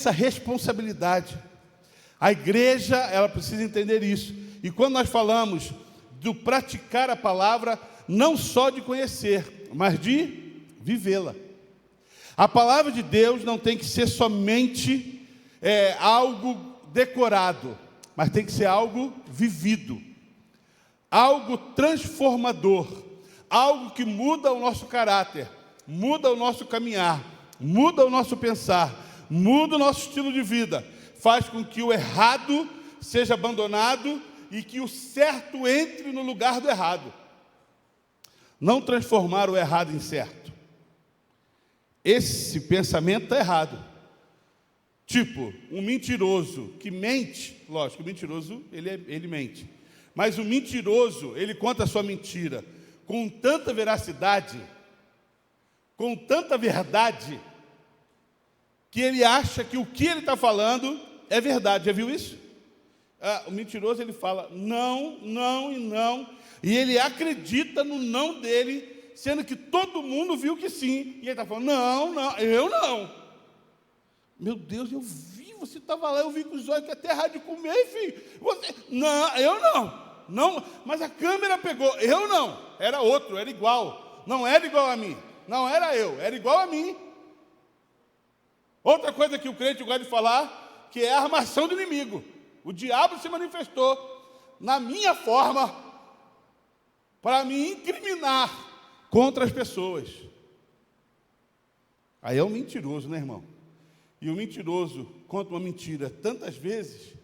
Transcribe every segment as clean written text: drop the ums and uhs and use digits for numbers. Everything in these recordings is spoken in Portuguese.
essa responsabilidade. A igreja, ela precisa entender isso. E quando nós falamos do praticar a palavra, não só de conhecer, mas de vivê-la. A palavra de Deus não tem que ser somente algo decorado, mas tem que ser algo vivido, algo transformador, algo que muda o nosso caráter, muda o nosso caminhar, muda o nosso pensar, muda o nosso estilo de vida, faz com que o errado seja abandonado e que o certo entre no lugar do errado. Não transformar o errado em certo. Esse pensamento está errado. Tipo, um mentiroso que mente, lógico, o mentiroso, ele mente. Mas o mentiroso, ele conta a sua mentira com tanta veracidade, com tanta verdade, que ele acha que o que ele está falando é verdade. Já viu isso? O mentiroso, ele fala não, não e não, e ele acredita no não dele, sendo que todo mundo viu que sim, e ele está falando, não, não, eu não. Meu Deus, eu vi, você estava lá, eu vi com os olhos que até errado de comer, filho. Você, não, eu não, mas a câmera pegou, eu não, era outro, era igual, não era igual a mim, não era eu, era igual a mim. Outra coisa que o crente gosta de falar, que é a armação do inimigo. O diabo se manifestou na minha forma para me incriminar contra as pessoas. Aí é um mentiroso, né, irmão? E o mentiroso conta uma mentira tantas vezes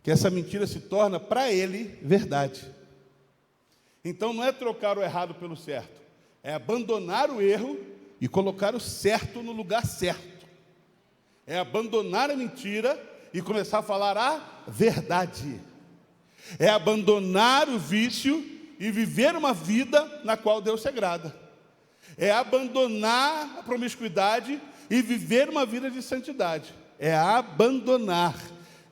que essa mentira se torna para ele verdade. Então não é trocar o errado pelo certo, é abandonar o erro e colocar o certo no lugar certo. É abandonar a mentira e começar a falar a verdade. É abandonar o vício e viver uma vida na qual Deus se agrada. É abandonar a promiscuidade e viver uma vida de santidade. É abandonar,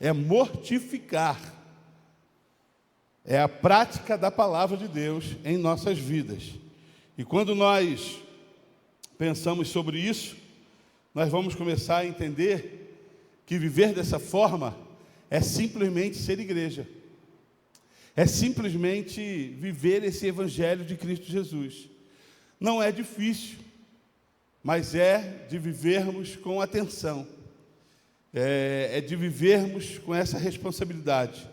é mortificar. É a prática da palavra de Deus em nossas vidas. E quando nós pensamos sobre isso, nós vamos começar a entender que viver dessa forma é simplesmente ser igreja. É simplesmente viver esse evangelho de Cristo Jesus. Não é difícil, mas é de vivermos com atenção. É de vivermos com essa responsabilidade.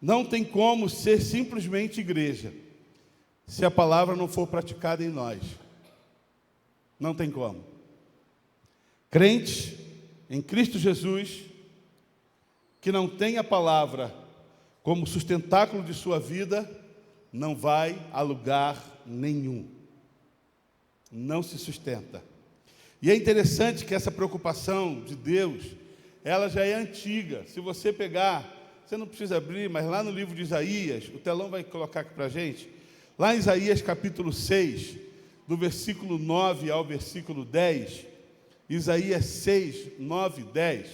Não tem como ser simplesmente igreja se a palavra não for praticada em nós. Não tem como. Crente em Cristo Jesus, que não tem a palavra como sustentáculo de sua vida, não vai a lugar nenhum. Não se sustenta. E é interessante que essa preocupação de Deus, ela já é antiga. Se você pegar, você não precisa abrir, mas lá no livro de Isaías, o telão vai colocar aqui para a gente, lá em Isaías capítulo 6, do versículo 9 ao versículo 10, Isaías 6, 9, 10,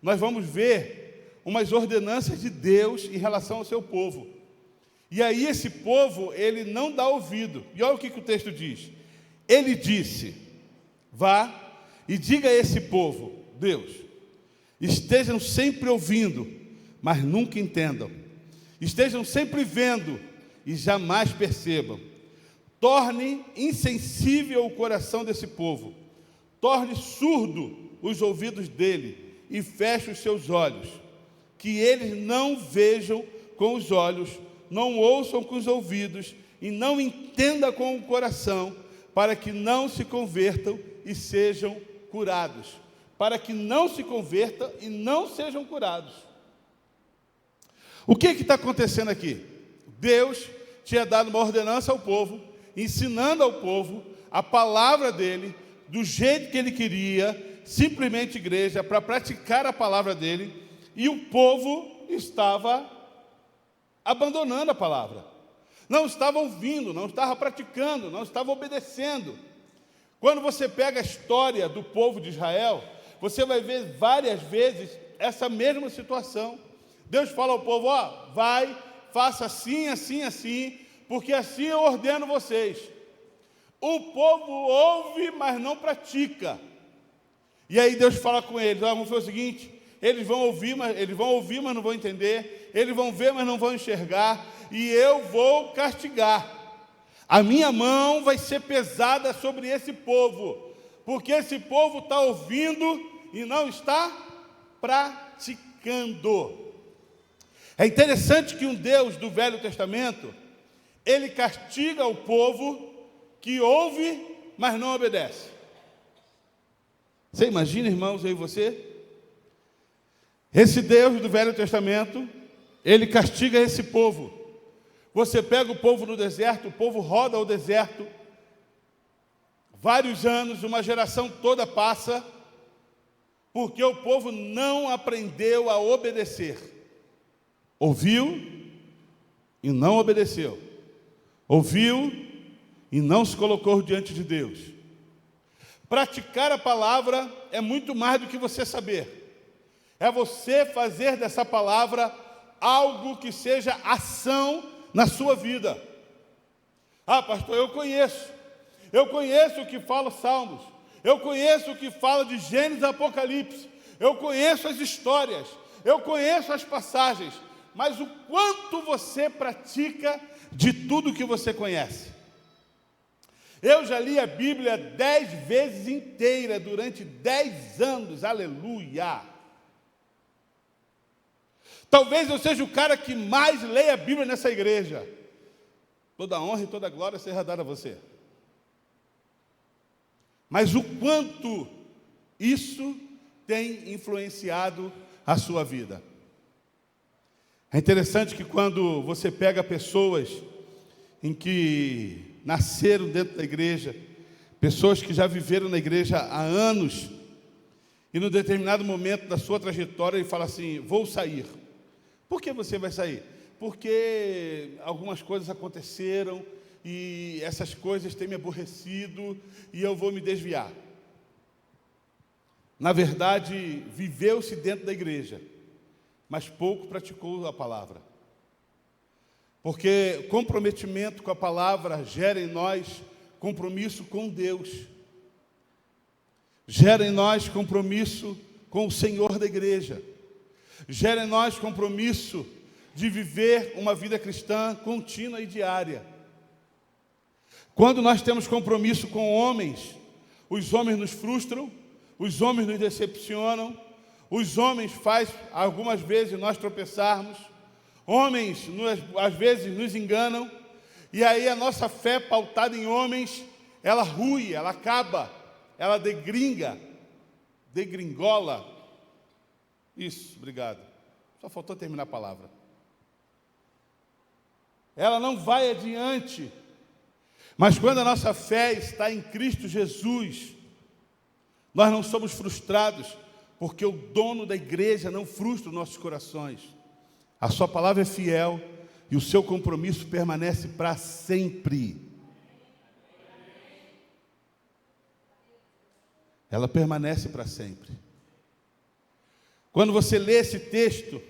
nós vamos ver umas ordenanças de Deus em relação ao seu povo. E aí esse povo, ele não dá ouvido. E olha o que o texto diz. Ele disse, vá e diga a esse povo, Deus, estejam sempre ouvindo, mas nunca entendam. Estejam sempre vendo e jamais percebam. Torne insensível o coração desse povo. Torne surdo os ouvidos dele e feche os seus olhos, que eles não vejam com os olhos, não ouçam com os ouvidos e não entendam com o coração, para que não se convertam e sejam curados. Para que não se convertam e não sejam curados. O que está acontecendo aqui? Deus tinha dado uma ordenança ao povo, ensinando ao povo a palavra dele, do jeito que ele queria, simplesmente igreja, para praticar a palavra dele, e o povo estava abandonando a palavra. Não estava ouvindo, não estava praticando, não estava obedecendo. Quando você pega a história do povo de Israel, você vai ver várias vezes essa mesma situação. Deus fala ao povo, vai, faça assim, assim, assim, porque assim eu ordeno vocês. O povo ouve, mas não pratica. E aí Deus fala com eles: vamos fazer o seguinte, eles vão ouvir, mas não vão entender, eles vão ver, mas não vão enxergar, e eu vou castigar. A minha mão vai ser pesada sobre esse povo, porque esse povo está ouvindo e não está praticando. É interessante que um Deus do Velho Testamento, ele castiga o povo que ouve, mas não obedece. Você imagina, irmãos, eu e você? Esse Deus do Velho Testamento, ele castiga esse povo. Você pega o povo no deserto, o povo roda ao deserto, vários anos, uma geração toda passa, porque o povo não aprendeu a obedecer. Ouviu e não obedeceu. Ouviu e não se colocou diante de Deus. Praticar a palavra é muito mais do que você saber. É você fazer dessa palavra algo que seja ação na sua vida. Pastor, eu conheço o que fala os Salmos, eu conheço o que fala de Gênesis e Apocalipse, eu conheço as histórias, eu conheço as passagens, mas o quanto você pratica de tudo que você conhece? Eu já li a Bíblia 10 vezes inteira, durante 10 anos, aleluia! Talvez eu seja o cara que mais leia a Bíblia nessa igreja. Toda honra e toda glória seja dada a você. Mas o quanto isso tem influenciado a sua vida? É interessante que quando você pega pessoas em que nasceram dentro da igreja, pessoas que já viveram na igreja há anos, e num determinado momento da sua trajetória ele fala assim: vou sair. Por que você vai sair? Porque algumas coisas aconteceram e essas coisas têm me aborrecido e eu vou me desviar. Na verdade, viveu-se dentro da igreja, mas pouco praticou a palavra. Porque comprometimento com a palavra gera em nós compromisso com Deus. Gera em nós compromisso com o Senhor da igreja. Gera em nós compromisso de viver uma vida cristã contínua e diária. Quando nós temos compromisso com homens, os homens nos frustram, os homens nos decepcionam, os homens fazem algumas vezes nós tropeçarmos, homens às vezes nos enganam, e aí a nossa fé pautada em homens, ela rui, ela acaba, ela degringola. Isso, obrigado. Só faltou terminar a palavra. Ela não vai adiante. Mas quando a nossa fé está em Cristo Jesus, nós não somos frustrados, porque o dono da igreja não frustra os nossos corações. A sua palavra é fiel e o seu compromisso permanece para sempre. Ela permanece para sempre. Quando você lê esse texto,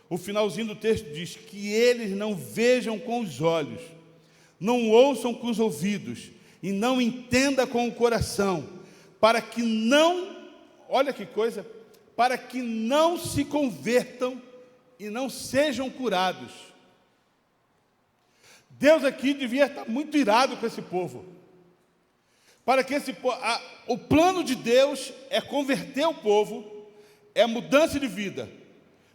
o finalzinho do texto diz que eles não vejam com os olhos, não ouçam com os ouvidos e não entendam com o coração, para que não, olha que coisa, para que não se convertam e não sejam curados. Deus aqui devia estar muito irado com esse povo. Para que o plano de Deus é converter o povo, é mudança de vida.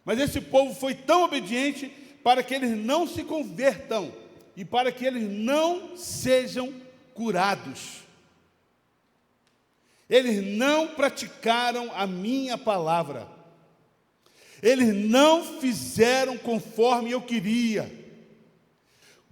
Mas esse povo foi tão obediente para que eles não se convertam e para que eles não sejam curados. Eles não praticaram a minha palavra. Eles não fizeram conforme eu queria.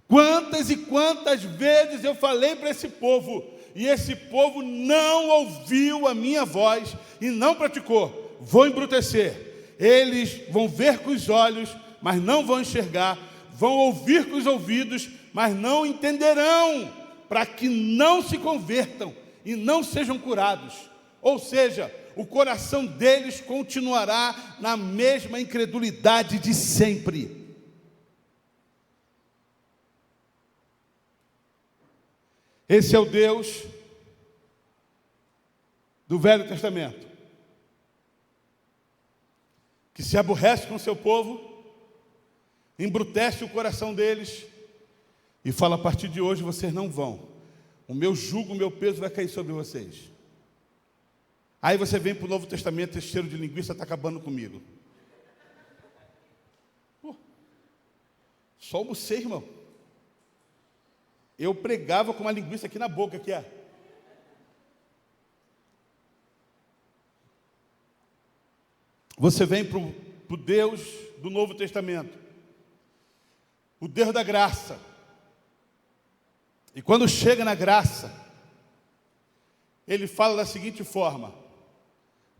Quantas e quantas vezes eu falei para esse povo, e esse povo não ouviu a minha voz e não praticou. Vou embrutecer. Eles vão ver com os olhos, mas não vão enxergar. Vão ouvir com os ouvidos, mas não entenderão, para que não se convertam e não sejam curados. Ou seja, o coração deles continuará na mesma incredulidade de sempre. Esse é o Deus do Velho Testamento. que se aborrece com o seu povo, embrutece o coração deles e fala: a partir de hoje vocês não vão. O meu jugo, o meu peso vai cair sobre vocês. Aí você vem para o Novo Testamento, esse cheiro de linguiça está acabando comigo. Só almocei, irmão. Eu pregava com uma linguiça aqui na boca, aqui, ó. Você vem para o Deus do Novo Testamento, o Deus da graça. E quando chega na graça, ele fala da seguinte forma,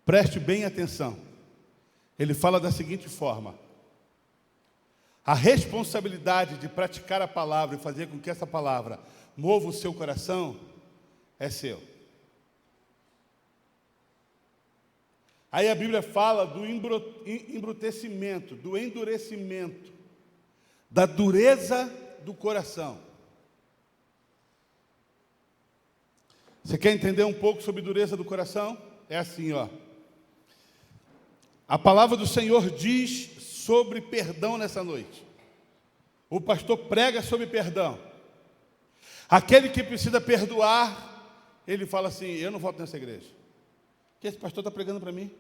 preste bem atenção. Ele fala da seguinte forma: a responsabilidade de praticar a palavra e fazer com que essa palavra mova o seu coração é seu. Aí a Bíblia fala do embrutecimento, do endurecimento, da dureza do coração. Você quer entender um pouco sobre dureza do coração? É assim, ó. A palavra do Senhor diz sobre perdão nessa noite. O pastor prega sobre perdão. Aquele que precisa perdoar, ele fala assim: eu não volto nessa igreja. Que esse pastor está pregando para mim.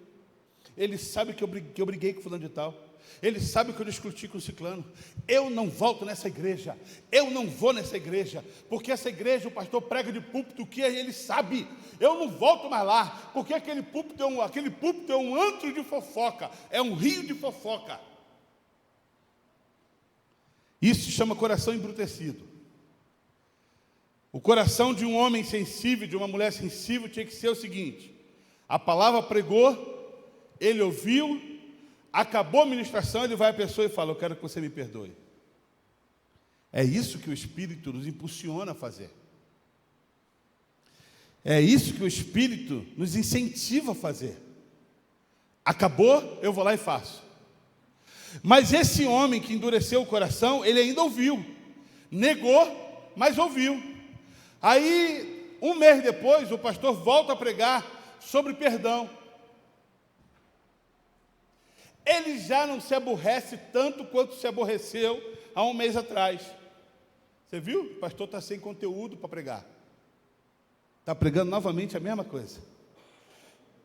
Ele sabe que eu briguei com fulano de tal. Ele sabe que eu discuti com o ciclano. Eu não volto nessa igreja. Eu não vou nessa igreja. Porque essa igreja, o pastor prega de púlpito que ele sabe. Eu não volto mais lá. Porque aquele púlpito é um antro de fofoca. É um rio de fofoca. Isso se chama coração embrutecido. O coração de um homem sensível, de uma mulher sensível, tinha que ser o seguinte: a palavra pregou, ele ouviu, acabou a ministração, ele vai à pessoa e fala: eu quero que você me perdoe. É isso que o Espírito nos impulsiona a fazer. É isso que o Espírito nos incentiva a fazer. Acabou, eu vou lá e faço. Mas esse homem que endureceu o coração, ele ainda ouviu. Negou, mas ouviu. Aí, um mês depois, o pastor volta a pregar sobre perdão. Ele já não se aborrece tanto quanto se aborreceu há um mês atrás. Você viu? O pastor está sem conteúdo para pregar. Está pregando novamente a mesma coisa.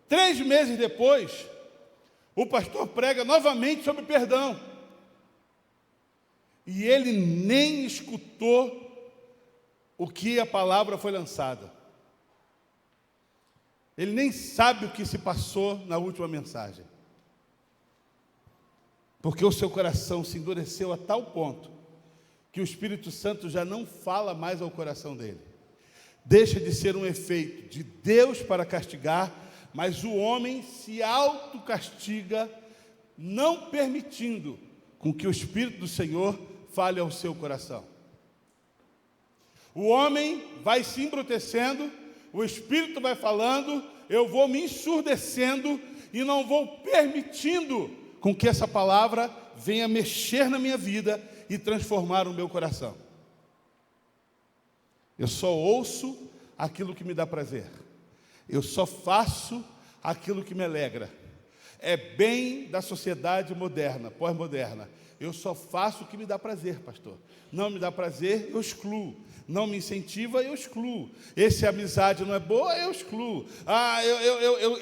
3 meses depois, o pastor prega novamente sobre perdão. E ele nem escutou o que a palavra foi lançada. Ele nem sabe o que se passou na última mensagem. Porque o seu coração se endureceu a tal ponto que o Espírito Santo já não fala mais ao coração dele. Deixa de ser um efeito de Deus para castigar, mas o homem se autocastiga, não permitindo com que o Espírito do Senhor fale ao seu coração. O homem vai se embrutecendo, o Espírito vai falando, eu vou me ensurdecendo e não vou permitindo com que essa palavra venha mexer na minha vida e transformar o meu coração. Eu só ouço aquilo que me dá prazer. Eu só faço aquilo que me alegra. É bem da sociedade moderna, pós-moderna. Eu só faço o que me dá prazer, pastor. Não me dá prazer, eu excluo. Não me incentiva, eu excluo. Esse amizade não é boa, eu excluo.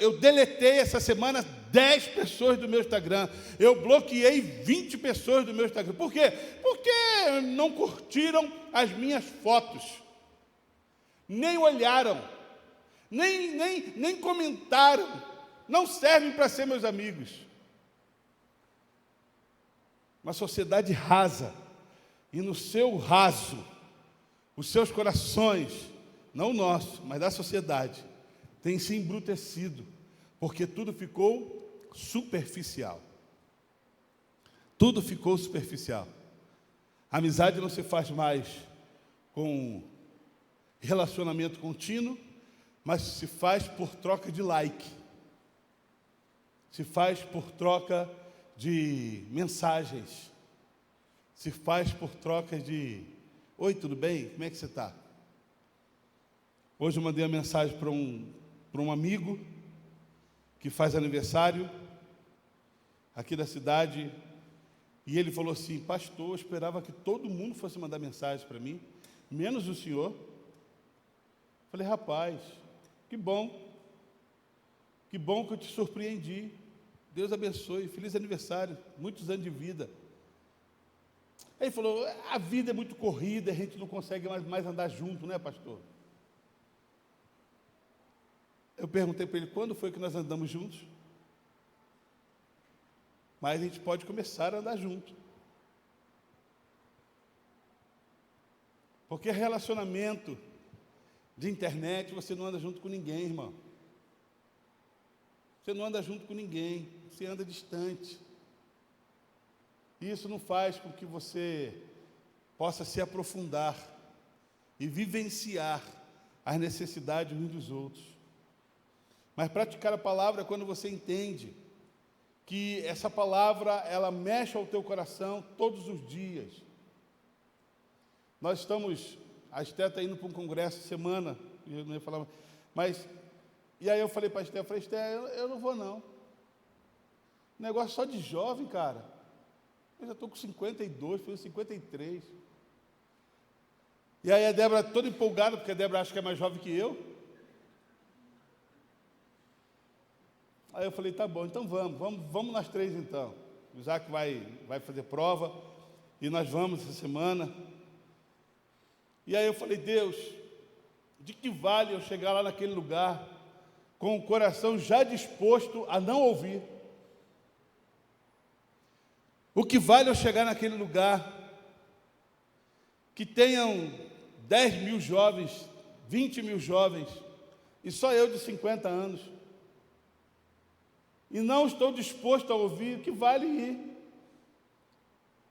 Eu deletei essa semana 10 pessoas do meu Instagram. Eu bloqueei 20 pessoas do meu Instagram. Por quê? Porque não curtiram as minhas fotos. Nem olharam. Nem comentaram. Não servem para ser meus amigos. Uma sociedade rasa. E no seu raso, os seus corações, não o nosso, mas da sociedade, têm se embrutecido, porque tudo ficou superficial. Tudo ficou superficial. A amizade não se faz mais com relacionamento contínuo, mas se faz por troca de like. Se faz por troca de mensagens. Se faz por troca de: oi, tudo bem? Como é que você está? Hoje eu mandei uma mensagem para um amigo que faz aniversário. aqui da cidade, e ele falou assim: pastor, eu esperava que todo mundo fosse mandar mensagem para mim, menos o senhor. Falei: rapaz, que bom que eu te surpreendi. Deus abençoe, feliz aniversário, muitos anos de vida. Aí ele falou: a vida é muito corrida, a gente não consegue mais andar junto, né, pastor? Eu perguntei para ele: quando foi que nós andamos juntos? Mas a gente pode começar a andar junto. Porque relacionamento de internet, você não anda junto com ninguém, irmão. Você não anda junto com ninguém, você anda distante. E isso não faz com que você possa se aprofundar e vivenciar as necessidades uns dos outros. Mas praticar a palavra é quando você entende que essa palavra, ela mexe ao teu coração todos os dias. Nós estamos, a Esté está indo para um congresso semana, eu não ia falar, mas, e aí eu falei para a Esté, eu não vou não. Negócio só de jovem, cara. Eu já estou com 52, fui 53. E aí a Débora toda empolgada, porque a Débora acha que é mais jovem que eu. Aí eu falei: tá bom, então vamos nós três então. O Isaac vai fazer prova, e nós vamos essa semana. E aí eu falei: Deus, de que vale eu chegar lá naquele lugar com o coração já disposto a não ouvir? O que vale eu chegar naquele lugar que tenham 10 mil jovens, 20 mil jovens, e só eu de 50 anos, e não estou disposto a ouvir? O que vale ir?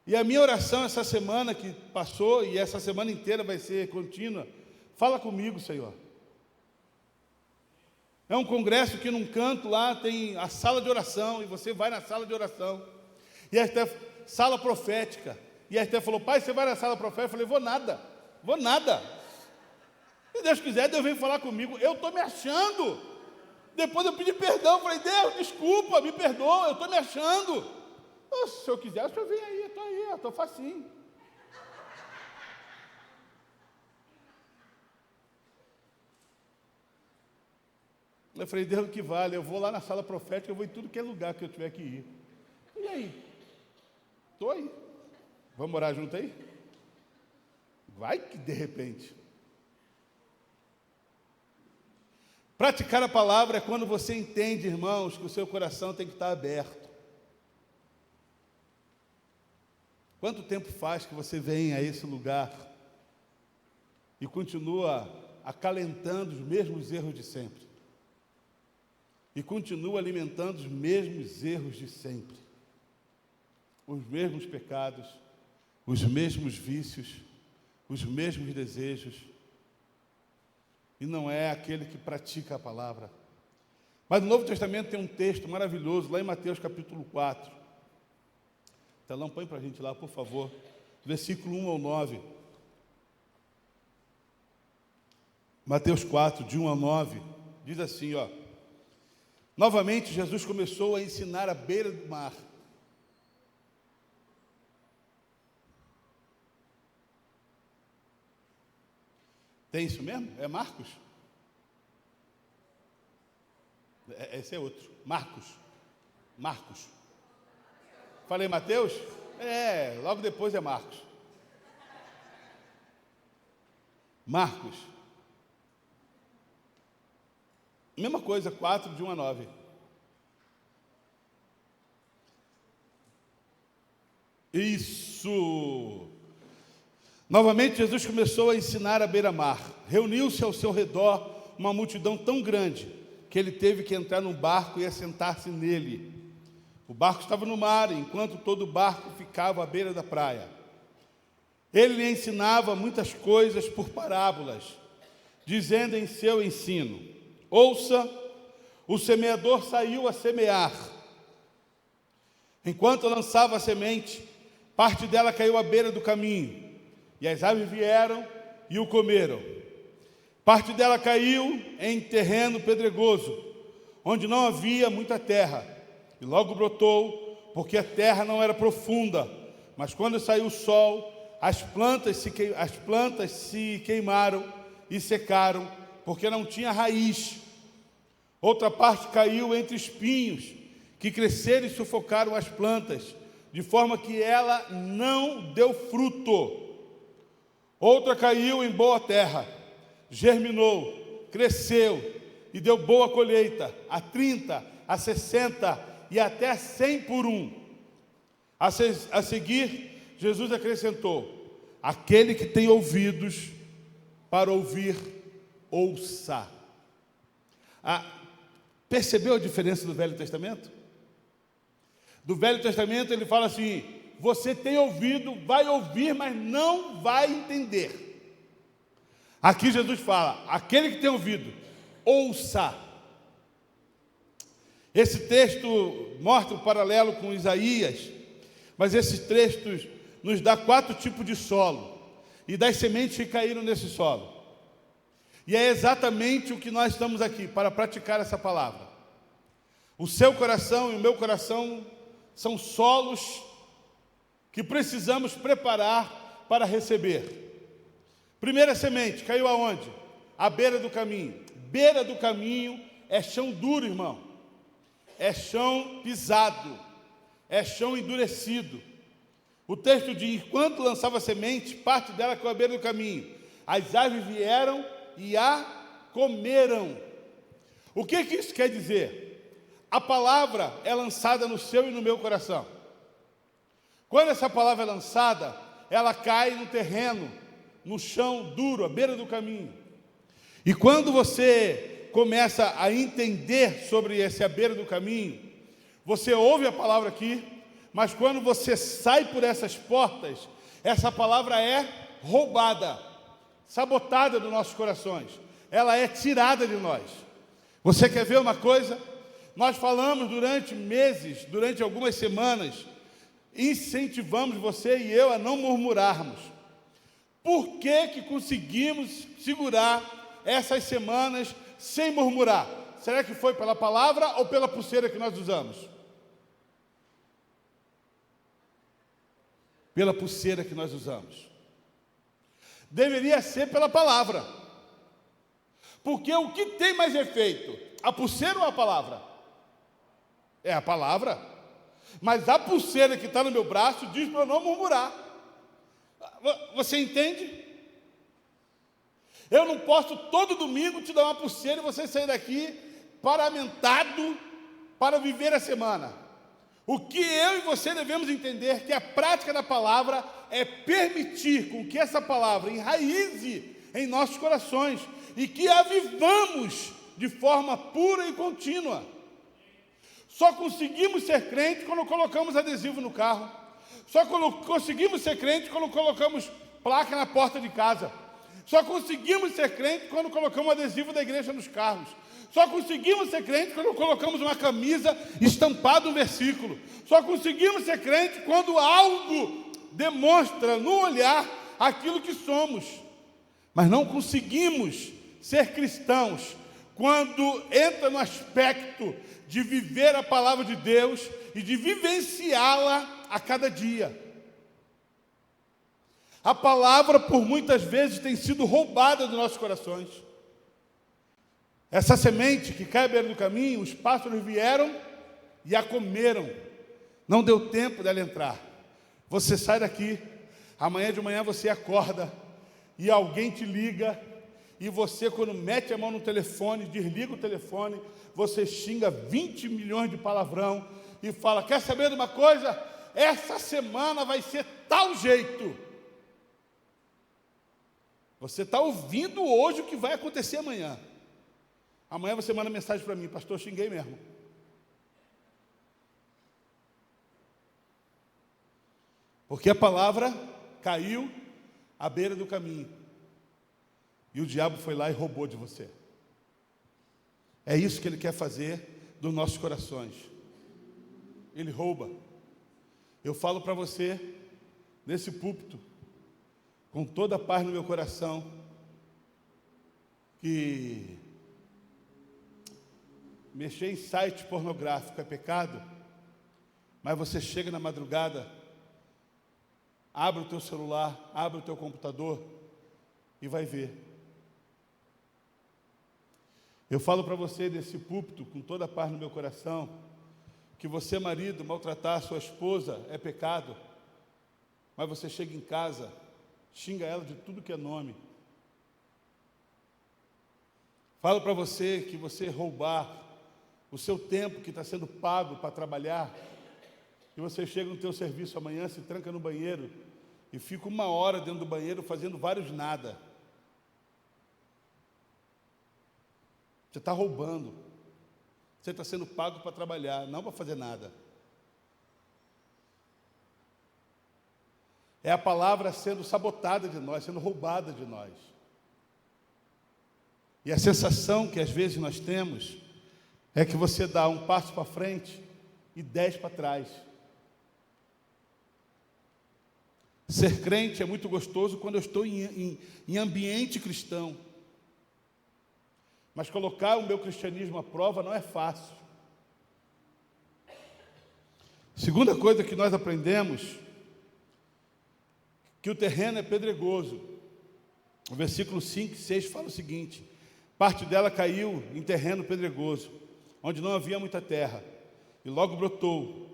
E a minha oração essa semana que passou, e essa semana inteira vai ser contínua: fala comigo, Senhor. É um congresso que num canto lá tem a sala de oração, e você vai na sala de oração, e a Esté, sala profética, e a Esté falou: pai, você vai na sala profética? Eu falei: vou nada. Se Deus quiser, Deus vem falar comigo. Eu estou me achando. Depois eu pedi perdão, falei: Deus, desculpa, me perdoa, eu estou me achando. Se eu quiser, o senhor vem aí, eu estou facinho. Eu falei: Deus, o que vale? Eu vou lá na sala profética, eu vou em tudo que é lugar que eu tiver que ir. E aí? Estou aí. Vamos morar junto aí? Vai que de repente. Praticar a palavra é quando você entende, irmãos, que o seu coração tem que estar aberto. Quanto tempo faz que você vem a esse lugar e continua acalentando os mesmos erros de sempre? E continua alimentando os mesmos erros de sempre? Os mesmos pecados, os mesmos vícios, os mesmos desejos. E não é aquele que pratica a palavra. Mas no Novo Testamento tem um texto maravilhoso, lá em Mateus capítulo 4. Telão, põe para a gente lá, por favor. Versículo 1 ao 9. Mateus 4, de 1 a 9. Diz assim, ó: novamente Jesus começou a ensinar à beira do mar. Tem isso mesmo? É Marcos? Esse é outro. Marcos. Falei Mateus? Logo depois é Marcos. Marcos. Mesma coisa, 4, de 1 a 9. Isso! Novamente Jesus começou a ensinar à beira-mar. Reuniu-se ao seu redor uma multidão tão grande que ele teve que entrar num barco e assentar-se nele. O barco estava no mar, enquanto todo o barco ficava à beira da praia. Ele lhe ensinava muitas coisas por parábolas, dizendo em seu ensino: ouça, o semeador saiu a semear. Enquanto lançava a semente, parte dela caiu à beira do caminho, e as aves vieram e o comeram. Parte dela caiu em terreno pedregoso, onde não havia muita terra, e logo brotou, porque a terra não era profunda. Mas quando saiu o sol, as plantas se queimaram e secaram, porque não tinha raiz. Outra parte caiu entre espinhos, que cresceram e sufocaram as plantas, de forma que ela não deu fruto. Outra caiu em boa terra, germinou, cresceu e deu boa colheita, a 30, a 60 e até 100 por um. A seguir, Jesus acrescentou: aquele que tem ouvidos para ouvir, ouça. Percebeu a diferença do Velho Testamento? Do Velho Testamento ele fala assim: você tem ouvido, vai ouvir, mas não vai entender. Aqui Jesus fala: aquele que tem ouvido, ouça. Esse texto mostra o paralelo com Isaías, mas esses textos nos dá 4 tipos de solo e das sementes que caíram nesse solo. E é exatamente o que nós estamos aqui para praticar essa palavra. O seu coração e o meu coração são solos que precisamos preparar para receber. Primeira semente caiu aonde? À beira do caminho. Beira do caminho é chão duro, irmão. É chão pisado. É chão endurecido. O texto diz: enquanto lançava semente, parte dela caiu à beira do caminho. As aves vieram e a comeram. O que isso quer dizer? A palavra é lançada no seu e no meu coração. Quando essa palavra é lançada, ela cai no terreno, no chão duro, à beira do caminho. E quando você começa a entender sobre esse à beira do caminho, você ouve a palavra aqui, mas quando você sai por essas portas, essa palavra é roubada, sabotada dos nossos corações. Ela é tirada de nós. Você quer ver uma coisa? Nós falamos durante meses, durante algumas semanas, incentivamos você e eu a não murmurarmos. Por que conseguimos segurar essas semanas sem murmurar? Será que foi pela palavra ou pela pulseira que nós usamos? Pela pulseira que nós usamos. Deveria ser pela palavra. Porque o que tem mais efeito? A pulseira ou a palavra? É a palavra. Mas a pulseira que está no meu braço diz para eu não murmurar. Você entende? Eu não posso todo domingo te dar uma pulseira e você sair daqui paramentado para viver a semana. O que eu e você devemos entender é que a prática da palavra é permitir com que essa palavra enraize em nossos corações e que a vivamos de forma pura e contínua. Só conseguimos ser crente quando colocamos adesivo no carro. Só conseguimos ser crente quando colocamos placa na porta de casa. Só conseguimos ser crente quando colocamos adesivo da igreja nos carros. Só conseguimos ser crente quando colocamos uma camisa estampada um versículo. Só conseguimos ser crente quando algo demonstra no olhar aquilo que somos. Mas não conseguimos ser cristãos quando entra no aspecto de viver a palavra de Deus e de vivenciá-la a cada dia. A palavra, por muitas vezes, tem sido roubada dos nossos corações. Essa semente que cai à beira do caminho, os pássaros vieram e a comeram. Não deu tempo dela entrar. Você sai daqui, amanhã de manhã você acorda e alguém te liga, e você, quando mete a mão no telefone, desliga o telefone, você xinga 20 milhões de palavrão e fala: quer saber de uma coisa? Essa semana vai ser tal jeito. Você está ouvindo hoje o que vai acontecer amanhã. Amanhã você manda mensagem para mim: pastor, xinguei mesmo. Porque a palavra caiu à beira do caminho. E o diabo foi lá e roubou de você. É isso que ele quer fazer dos nossos corações. Ele rouba. Eu falo para você, nesse púlpito, com toda a paz no meu coração, que mexer em site pornográfico é pecado, Mas você chega na madrugada, abre o teu celular, abre o teu computador e vai ver. Eu falo para você desse púlpito, com toda a paz no meu coração, que você, marido, maltratar a sua esposa é pecado, mas você chega em casa, xinga ela de tudo que é nome. Falo para você que você roubar o seu tempo que está sendo pago para trabalhar, e você chega no teu serviço amanhã, se tranca no banheiro e fica 1 hora dentro do banheiro fazendo vários nada. Você está roubando. Você está sendo pago para trabalhar, não para fazer nada. É a palavra sendo sabotada de nós, sendo roubada de nós. E a sensação que às vezes nós temos é que você dá um passo para frente e 10 para trás. Ser crente é muito gostoso quando eu estou em ambiente cristão. Mas colocar o meu cristianismo à prova não é fácil. Segunda coisa que nós aprendemos, que o terreno é pedregoso. O versículo 5 e 6 fala o seguinte: parte dela caiu em terreno pedregoso, onde não havia muita terra, e logo brotou,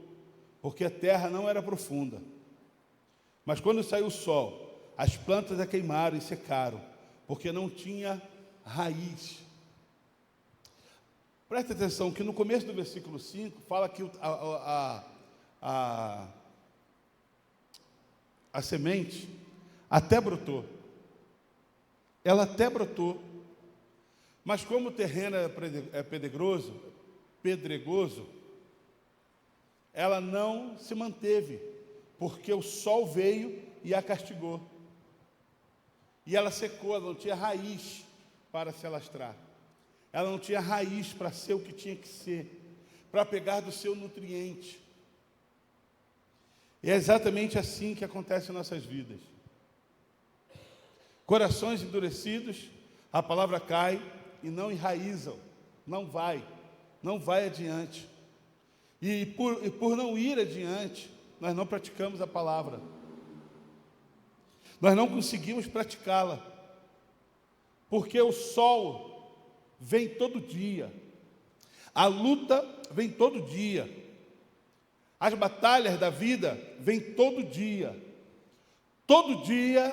porque a terra não era profunda. Mas quando saiu o sol, as plantas a queimaram e secaram, porque não tinha raiz. Preste atenção que no começo do versículo 5 fala que a semente até brotou. Ela até brotou. Mas como o terreno é pedregoso, ela não se manteve, porque o sol veio e a castigou. E ela secou, ela não tinha raiz para se alastrar. Ela não tinha raiz para ser o que tinha que ser, para pegar do seu nutriente. E é exatamente assim que acontece em nossas vidas. Corações endurecidos, a palavra cai e não enraizam, não vai adiante. E por não ir adiante, nós não praticamos a palavra. Nós não conseguimos praticá-la, porque o sol vem todo dia, a luta vem todo dia, as batalhas da vida vêm todo dia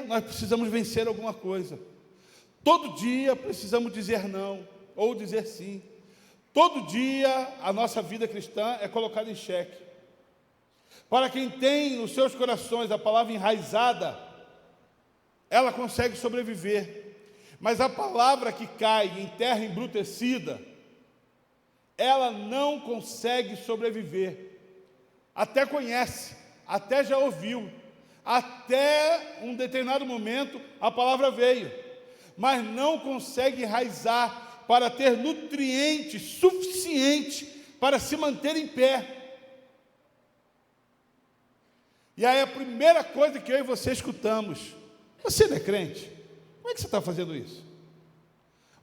nós precisamos vencer alguma coisa, todo dia precisamos dizer não, ou dizer sim, todo dia a nossa vida cristã é colocada em xeque. Para quem tem nos seus corações a palavra enraizada, ela consegue sobreviver. Mas a palavra que cai em terra embrutecida, ela não consegue sobreviver. Até conhece, até já ouviu, até um determinado momento a palavra veio, mas não consegue enraizar para ter nutrientes suficientes para se manter em pé. E aí a primeira coisa que eu e você escutamos: você não é crente? Como é que você está fazendo isso?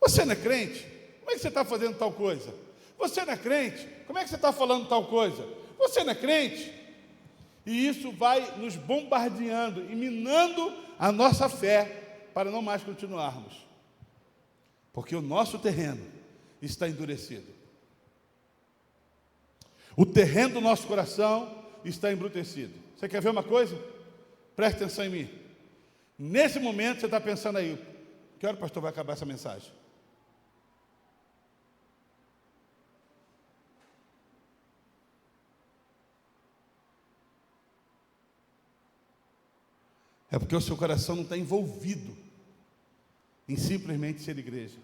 Você não é crente? Como é que você está fazendo tal coisa? Você não é crente? Como é que você está falando tal coisa? Você não é crente? E isso vai nos bombardeando e minando a nossa fé para não mais continuarmos. Porque o nosso terreno está endurecido. O terreno do nosso coração está embrutecido. Você quer ver uma coisa? Preste atenção em mim. Nesse momento você está pensando aí: que hora o pastor vai acabar essa mensagem? É porque o seu coração não está envolvido em simplesmente ser igreja.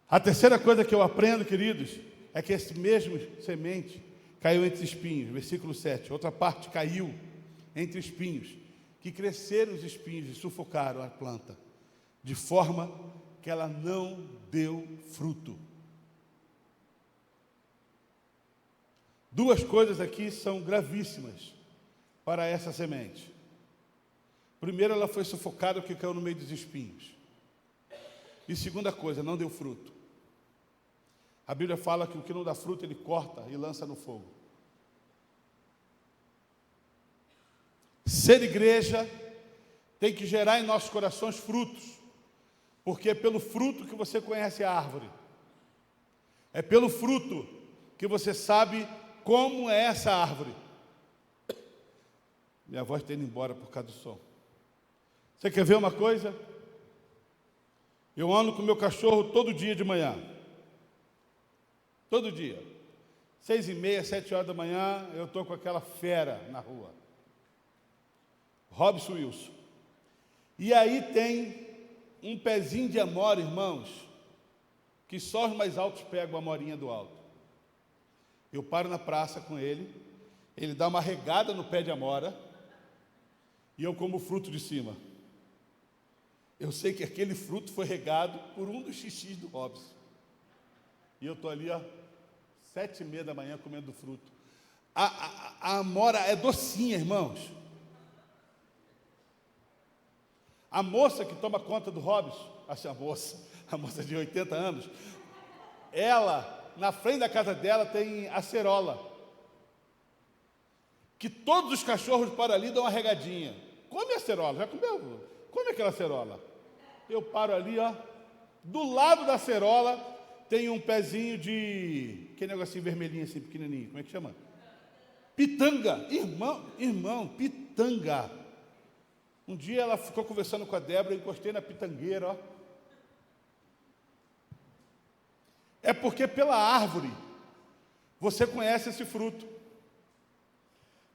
A terceira coisa que eu aprendo, queridos, é que esse mesmo semente caiu entre espinhos, versículo 7. Outra parte caiu entre espinhos, que cresceram os espinhos e sufocaram a planta, de forma que ela não deu fruto. Duas coisas aqui são gravíssimas para essa semente. Primeiro, ela foi sufocada porque caiu no meio dos espinhos. E segunda coisa, não deu fruto. A Bíblia fala que o que não dá fruto, ele corta e lança no fogo. Ser igreja tem que gerar em nossos corações frutos, porque é pelo fruto que você conhece a árvore. É pelo fruto que você sabe como é essa árvore. Minha voz está indo embora por causa do som. Você quer ver uma coisa? Eu ando com meu cachorro todo dia de manhã. Todo dia. 6h30, 7h da manhã, eu estou com aquela fera na rua. Robson Wilson. E aí tem um pezinho de amora, irmãos, que só os mais altos pegam a amorinha do alto. Eu paro na praça com ele, ele dá uma regada no pé de amora, e eu como o fruto de cima. Eu sei que aquele fruto foi regado por um dos xixis do Robson. E eu estou ali, 7h30 da manhã comendo fruto. A amora é docinha, irmãos. A moça que toma conta do Robson, a moça de 80 anos, ela, na frente da casa dela, tem acerola. Que todos os cachorros para ali dão uma regadinha. Come a acerola, já comeu? Come aquela acerola. Eu paro ali, do lado da acerola tem um pezinho de... que negocinho vermelhinho assim, pequenininho, como é que chama? Pitanga. Irmão, pitanga. Um dia ela ficou conversando com a Débora, eu encostei na pitangueira, É porque pela árvore você conhece esse fruto.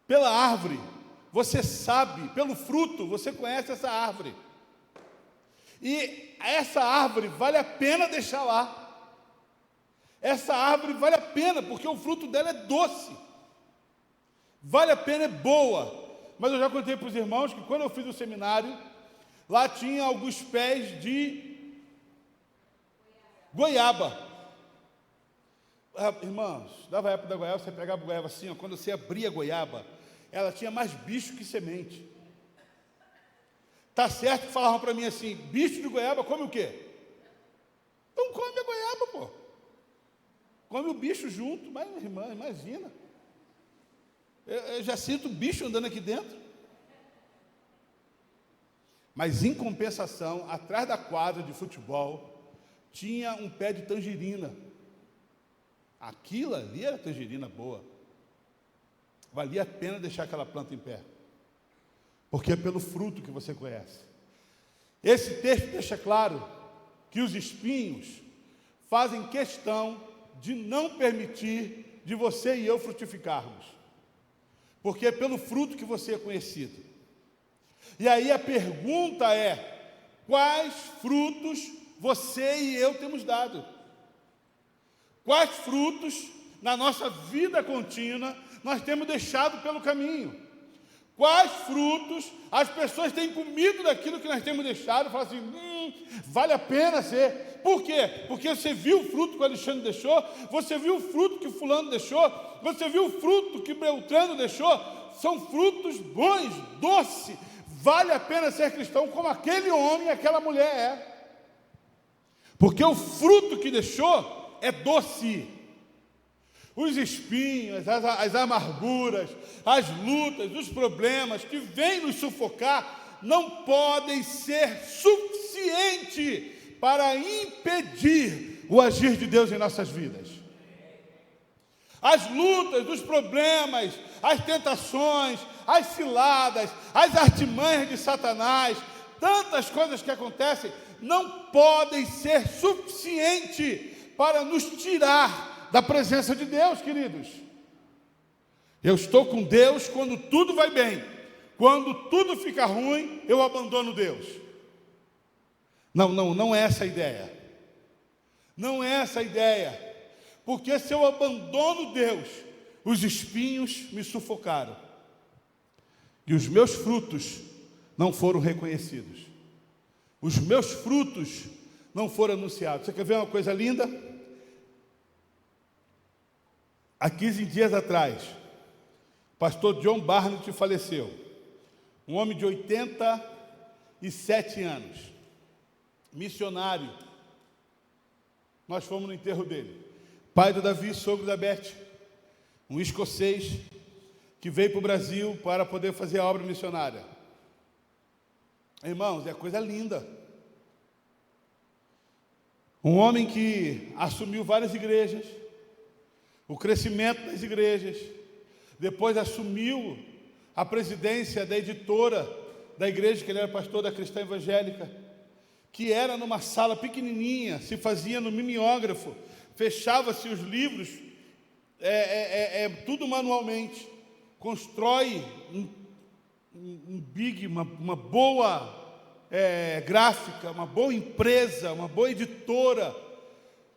Pela árvore você sabe, pelo fruto você conhece essa árvore. E essa árvore vale a pena deixar lá. Essa árvore vale a pena, porque o fruto dela é doce. Vale a pena, é boa. Mas eu já contei para os irmãos que quando eu fiz o seminário, lá tinha alguns pés de goiaba. Irmãos, dava a época da goiaba, você pegava a goiaba assim, quando você abria a goiaba, ela tinha mais bicho que semente. Tá certo que falavam para mim assim, bicho de goiaba come o quê? Então come a goiaba, pô. Come o bicho junto, mas irmã, imagina. Eu já sinto bicho andando aqui dentro. Mas em compensação, atrás da quadra de futebol, tinha um pé de tangerina. Aquilo ali era tangerina boa. Valia a pena deixar aquela planta em pé. Porque é pelo fruto que você conhece. Esse texto deixa claro que os espinhos fazem questão de não permitir de você e eu frutificarmos. Porque é pelo fruto que você é conhecido. E aí a pergunta é, quais frutos você e eu temos dado? Quais frutos na nossa vida contínua nós temos deixado pelo caminho? Quais frutos as pessoas têm comido daquilo que nós temos deixado e falam assim, vale a pena ser. Por quê? Porque você viu o fruto que o Alexandre deixou, você viu o fruto que o fulano deixou, você viu o fruto que Beltrano deixou, são frutos bons, doces, vale a pena ser cristão como aquele homem e aquela mulher é. Porque o fruto que deixou é doce. Os espinhos, as amarguras, as lutas, os problemas que vêm nos sufocar não podem ser suficiente para impedir o agir de Deus em nossas vidas. As lutas, os problemas, as tentações, as ciladas, as artimanhas de Satanás, tantas coisas que acontecem, não podem ser suficiente para nos tirar da presença de Deus, queridos. Eu estou com Deus quando tudo vai bem. Quando tudo fica ruim, eu abandono Deus. Não é essa a ideia. Não é essa a ideia. Porque se eu abandono Deus, os espinhos me sufocaram. E os meus frutos não foram reconhecidos. Os meus frutos não foram anunciados. Você quer ver uma coisa linda? Há 15 dias atrás, o pastor John Barnett faleceu. Um homem de 87 anos. Missionário. Nós fomos no enterro dele. pai do Davi, sogro da Beth, um escocês que veio para o Brasil para poder fazer a obra missionária. Irmãos, é coisa linda. Um homem que assumiu várias igrejas, o crescimento das igrejas, depois assumiu a presidência da editora da igreja, que ele era pastor da Cristã Evangélica, que era numa sala pequenininha, se fazia no mimeógrafo, fechava-se os livros, tudo manualmente, constrói uma boa gráfica, uma boa empresa, uma boa editora,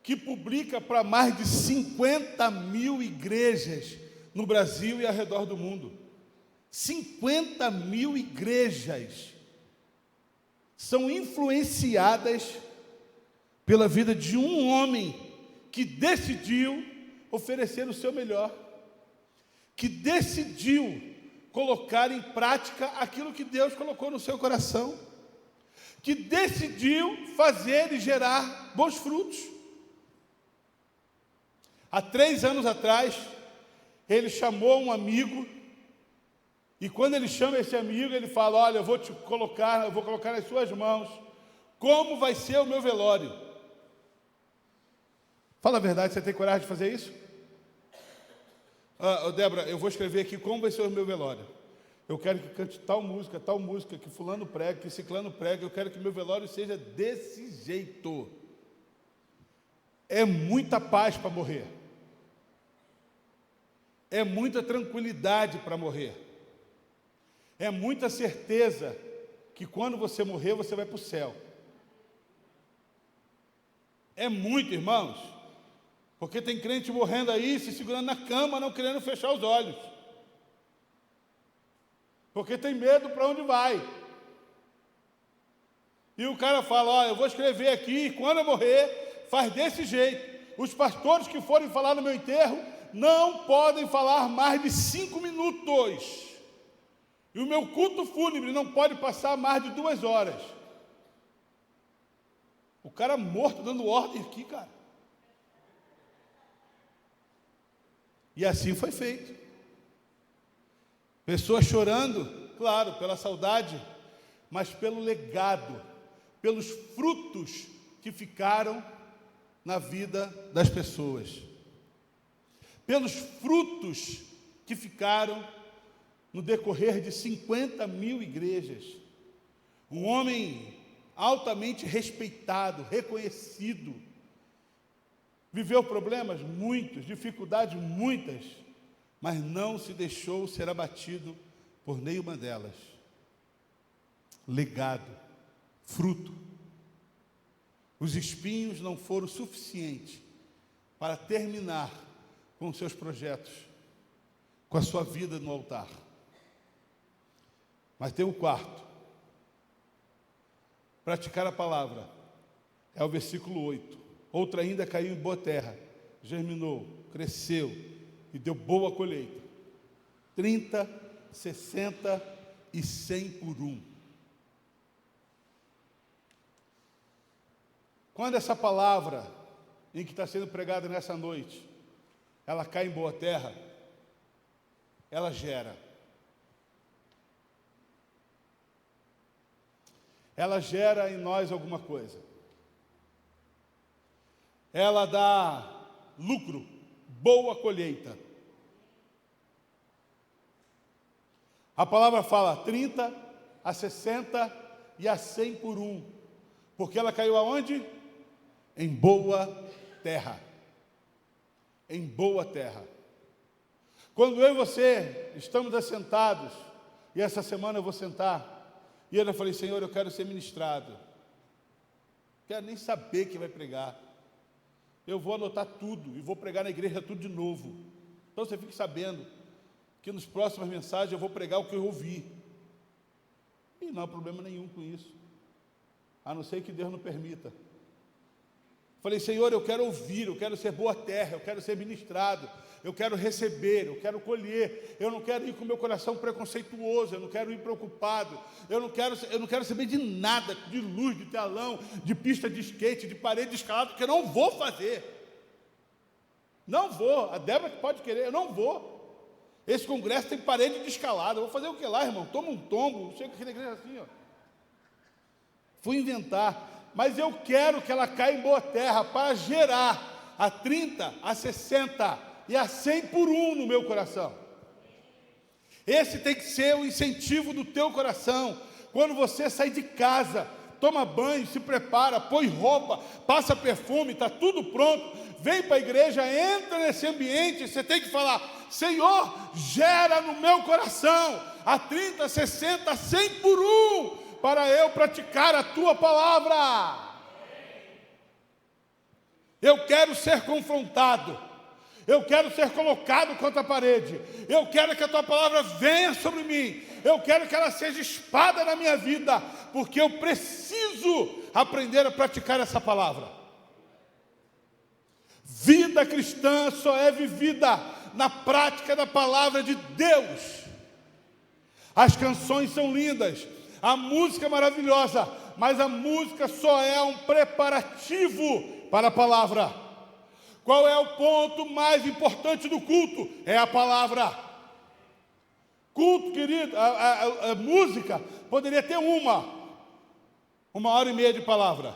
que publica para mais de 50 mil igrejas no Brasil e ao redor do mundo. 50 mil igrejas são influenciadas pela vida de um homem que decidiu oferecer o seu melhor, que decidiu colocar em prática aquilo que Deus colocou no seu coração, que decidiu fazer e gerar bons frutos. Há 3 anos atrás, ele chamou um amigo, e quando ele chama esse amigo, ele fala: olha, eu vou colocar nas suas mãos como vai ser o meu velório. Fala a verdade, você tem coragem de fazer isso? Débora, eu vou escrever aqui como vai ser o meu velório. Eu quero que cante tal música, que fulano prega, que ciclano prega, eu quero que meu velório seja desse jeito. É muita paz para morrer. É muita tranquilidade para morrer. É muita certeza que quando você morrer, você vai para o céu. É muito, irmãos, porque tem crente morrendo aí, se segurando na cama, não querendo fechar os olhos, porque tem medo para onde vai. E o cara fala: ó, eu vou escrever aqui, quando eu morrer, faz desse jeito. Os pastores que forem falar no meu enterro não podem falar mais de 5 minutos. E o meu culto fúnebre não pode passar mais de 2 horas. O cara morto dando ordem aqui, cara. E assim foi feito. Pessoas chorando, claro, pela saudade, mas pelo legado, pelos frutos que ficaram na vida das pessoas. Pelos frutos que ficaram no decorrer de 50 mil igrejas. Um homem altamente respeitado, reconhecido. Viveu problemas muitos, dificuldades muitas, mas não se deixou ser abatido por nenhuma delas. Legado, fruto. Os espinhos não foram suficientes para terminar com seus projetos, com a sua vida no altar. Mas tem um quarto. Praticar a palavra. É o versículo 8. Outra ainda caiu em boa terra, germinou, cresceu e deu boa colheita. 30, 60 e 100 por 1. Quando essa palavra em que está sendo pregada nessa noite, ela cai em boa terra, ela gera. Ela gera em nós alguma coisa. Ela dá lucro, boa colheita. A palavra fala 30, a 60 e a 100 por 1. Porque ela caiu aonde? Em boa terra. Em boa terra. Quando eu e você estamos assentados, e essa semana eu vou sentar, e eu falei: Senhor, eu quero ser ministrado. Não quero nem saber quem vai pregar. Eu vou anotar tudo e vou pregar na igreja tudo de novo. Então você fique sabendo que nas próximas mensagens eu vou pregar o que eu ouvi. E não há problema nenhum com isso, a não ser que Deus não permita. Falei: Senhor, eu quero ouvir, eu quero ser boa terra, eu quero ser ministrado, eu quero receber, eu quero colher. Eu não quero ir com o meu coração preconceituoso, eu não quero ir preocupado, eu não quero saber de nada, de luz, de telão, de pista de skate, de parede escalada, porque eu não vou fazer. Não vou. A Débora que pode querer, eu não vou. Esse congresso tem parede de escalada. Eu vou fazer o que lá, irmão? Toma um tombo. Chega aqui na igreja assim, ó. Fui inventar. Mas eu quero que ela caia em boa terra para gerar a 30, a 60 e a 100 por um no meu coração. Esse tem que ser o incentivo do teu coração. Quando você sai de casa, toma banho, se prepara, põe roupa, passa perfume, está tudo pronto, vem para a igreja, entra nesse ambiente, você tem que falar: Senhor, gera no meu coração a 30, 60, 100 por um, para eu praticar a tua palavra. Eu quero ser confrontado, eu quero ser colocado contra a parede, eu quero que a tua palavra venha sobre mim, eu quero que ela seja espada na minha vida, porque eu preciso aprender a praticar essa palavra. Vida cristã só é vivida na prática da palavra de Deus. As canções são lindas, a música é maravilhosa, mas a música só é um preparativo para a palavra. Qual é o ponto mais importante do culto? É a palavra. Culto, querido, a música poderia ter uma hora e meia de palavra.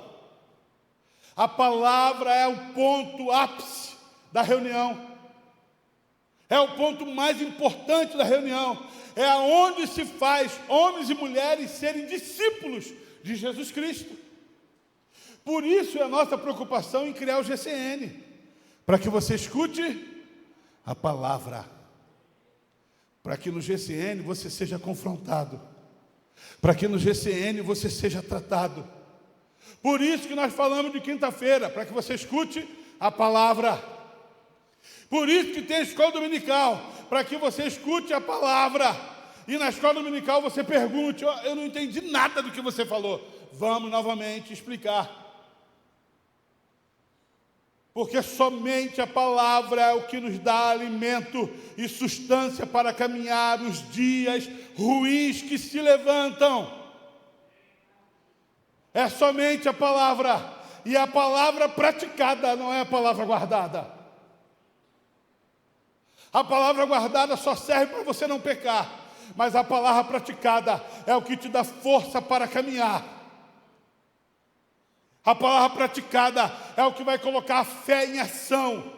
A palavra é o ponto ápice da reunião. É o ponto mais importante da reunião. É aonde se faz homens e mulheres serem discípulos de Jesus Cristo. Por isso é a nossa preocupação em criar o GCN, para que você escute a palavra, para que no GCN você seja confrontado, para que no GCN você seja tratado. Por isso que nós falamos de quinta-feira, para que você escute a palavra. Por isso que tem a escola dominical, para que você escute a palavra. E na escola dominical você pergunte: eu não entendi nada do que você falou. Vamos novamente explicar. Porque somente a palavra é o que nos dá alimento e sustância para caminhar os dias ruins que se levantam. É somente a palavra, e a palavra praticada, não é a palavra guardada. A palavra guardada só serve para você não pecar, mas a palavra praticada é o que te dá força para caminhar. A palavra praticada é o que vai colocar a fé em ação.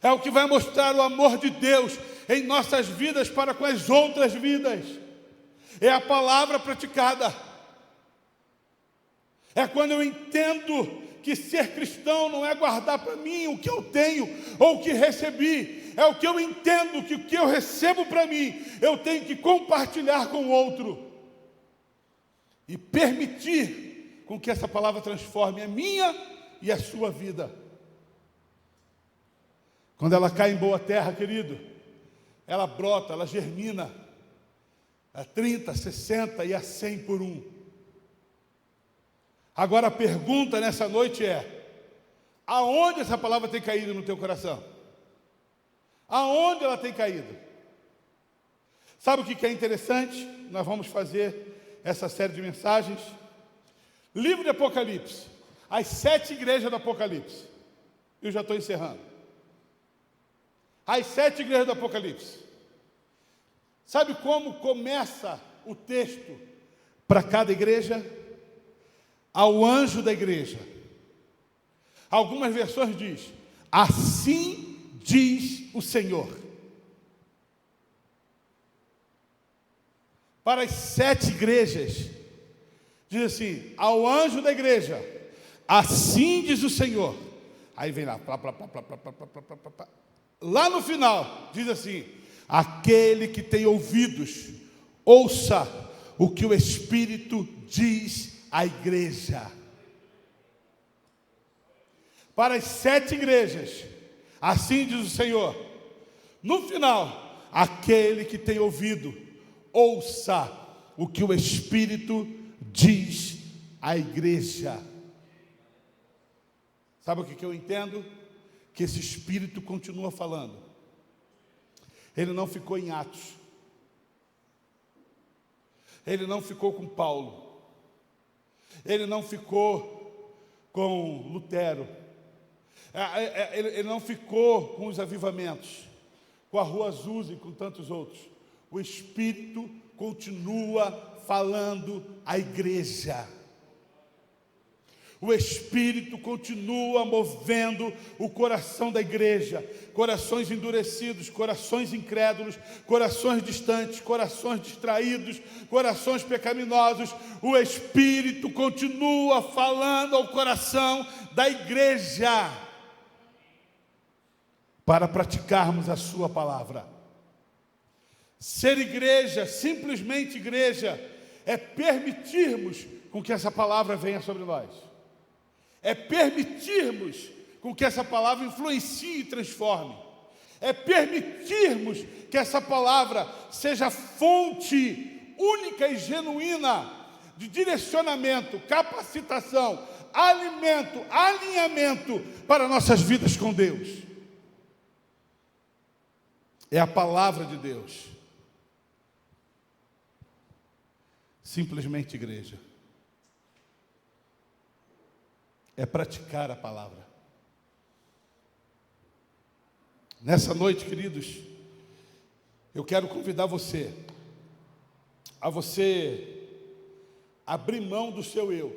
É o que vai mostrar o amor de Deus em nossas vidas para com as outras vidas. É a palavra praticada. É quando eu entendo que ser cristão não é guardar para mim o que eu tenho ou o que recebi. É o que eu entendo que o que eu recebo para mim, eu tenho que compartilhar com o outro. E permitir com que essa palavra transforme a minha e a sua vida. Quando ela cai em boa terra, querido, ela brota, ela germina a 30, 60 e a 100 por um. Agora a pergunta nessa noite é: aonde essa palavra tem caído no teu coração? Aonde ela tem caído? Sabe o que é interessante? Nós vamos fazer essa série de mensagens. Livro de Apocalipse, as 7 igrejas do Apocalipse. Eu já estou encerrando. As 7 igrejas do Apocalipse. Sabe como começa o texto para cada igreja? Ao anjo da igreja. Algumas versões diz: assim diz o Senhor. Para as 7 igrejas, diz assim: ao anjo da igreja, assim diz o Senhor. Aí vem lá, lá no final, diz assim: aquele que tem ouvidos, ouça o que o Espírito diz à igreja. Para as 7 igrejas, assim diz o Senhor. No final, aquele que tem ouvido, ouça o que o Espírito diz à igreja. Sabe o que eu entendo? Que esse Espírito continua falando. Ele não ficou em Atos. Ele não ficou com Paulo. Ele não ficou com Lutero. Ele não ficou com os avivamentos, com a Rua Azul e com tantos outros. O Espírito continua falando à igreja. O Espírito continua movendo o coração da igreja. Corações endurecidos, corações incrédulos, corações distantes, corações distraídos, corações pecaminosos. O Espírito continua falando ao coração da igreja para praticarmos a sua palavra. Ser igreja, simplesmente igreja, é permitirmos com que essa palavra venha sobre nós. É permitirmos com que essa palavra influencie e transforme. É permitirmos que essa palavra seja fonte única e genuína de direcionamento, capacitação, alimento, alinhamento para nossas vidas com Deus. É a palavra de Deus. Simplesmente igreja. É praticar a palavra. Nessa noite, queridos, eu quero convidar você a você abrir mão do seu eu.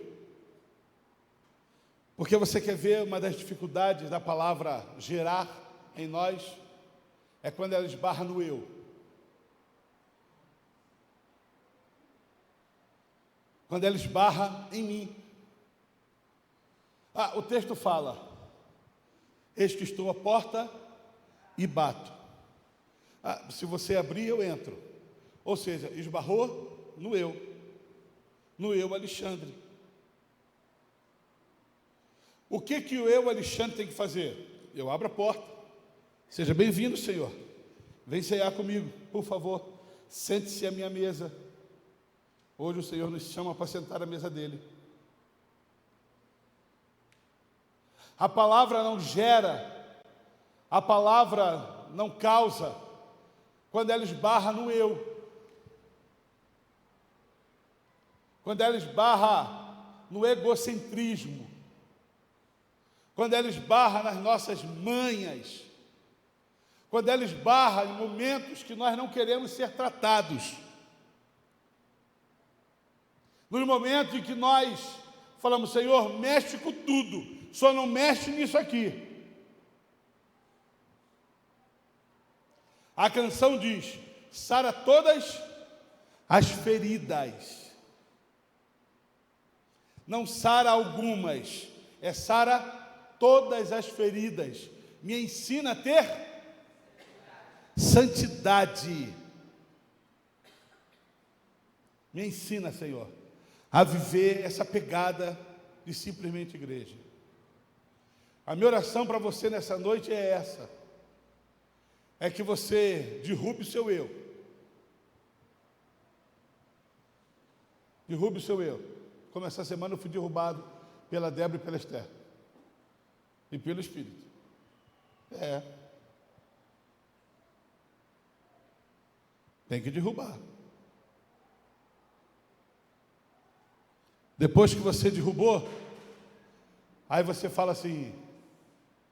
Porque você quer ver uma das dificuldades da palavra gerar em nós, é quando ela esbarra no eu. Quando ela esbarra em mim. O texto fala: eis que estou à porta e bato. Se você abrir, eu entro. Ou seja, esbarrou no eu. No eu, Alexandre. O que o eu, Alexandre, tem que fazer? Eu abro a porta. Seja bem-vindo, Senhor. Vem ceiar comigo, por favor. Sente-se à minha mesa. Hoje o Senhor nos chama para sentar à mesa dele. A palavra não gera, a palavra não causa, quando ela esbarra no eu. Quando ela esbarra no egocentrismo. Quando ela esbarra nas nossas manhas. Quando ela esbarra em momentos que nós não queremos ser tratados. Nos momentos em que nós falamos: Senhor, mexe com tudo, só não mexe nisso aqui. A canção diz: sara todas as feridas. Não sara algumas, é sara todas as feridas. Me ensina a ter santidade. Me ensina, Senhor, a viver essa pegada de simplesmente igreja. A minha oração para você nessa noite é essa: é que você derrube o seu eu. Derrube o seu eu. Como essa semana eu fui derrubado pela Débora e pela Esther. E pelo Espírito. Tem que derrubar. Depois que você derrubou, aí você fala assim: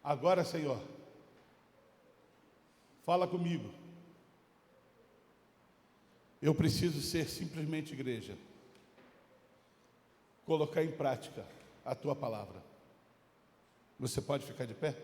agora, Senhor, fala comigo. Eu preciso ser simplesmente igreja. Colocar em prática a tua palavra. Você pode ficar de pé?